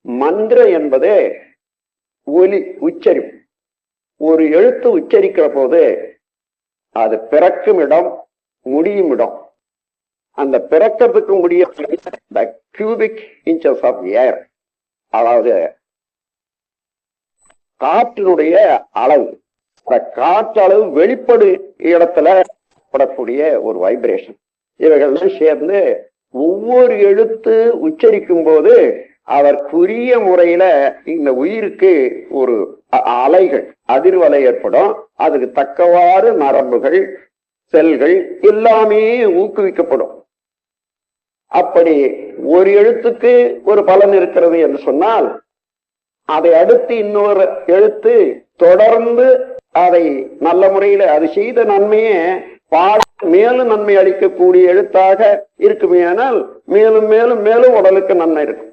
மந்திரம் என்பது ஒலி, உச்சரிப்பு. ஒரு எழுத்து உச்சரிக்கிற போது அது பிறக்கும் இடம், முடியும் இடம். அந்த பிறக்கிறதுக்கு முடிய கியூபிக் இன்ச்சஸ் ஆஃப் ஏர், அதாவது காற்றினுடைய அளவு, காற்றளவு வெளிப்படு இடத்துல படக்கூடிய ஒரு வைப்ரேஷன். இவைகள்லாம் சேர்ந்து ஒவ்வொரு எழுத்து உச்சரிக்கும் போது அதற்குரிய முறையில இந்த உயிருக்கு ஒரு அலைகள், அதிர்வலை ஏற்படும். அதுக்கு தக்கவாறு நரம்புகள், செல்கள் எல்லாமே ஊக்குவிக்கப்படும். அப்படி ஒரு எழுத்துக்கு ஒரு பலன் இருக்கிறது என்று சொன்னால், அதை அடுத்து இன்னொரு எழுத்து தொடர்ந்து அதை நல்ல முறையில அது செய்த நன்மையே மேலும் நன்மை அளிக்கக்கூடிய எழுத்தாக இருக்குமே. ஆனால் மேலும் மேலும் மேலும் உடலுக்கு நன்மை இருக்கும்.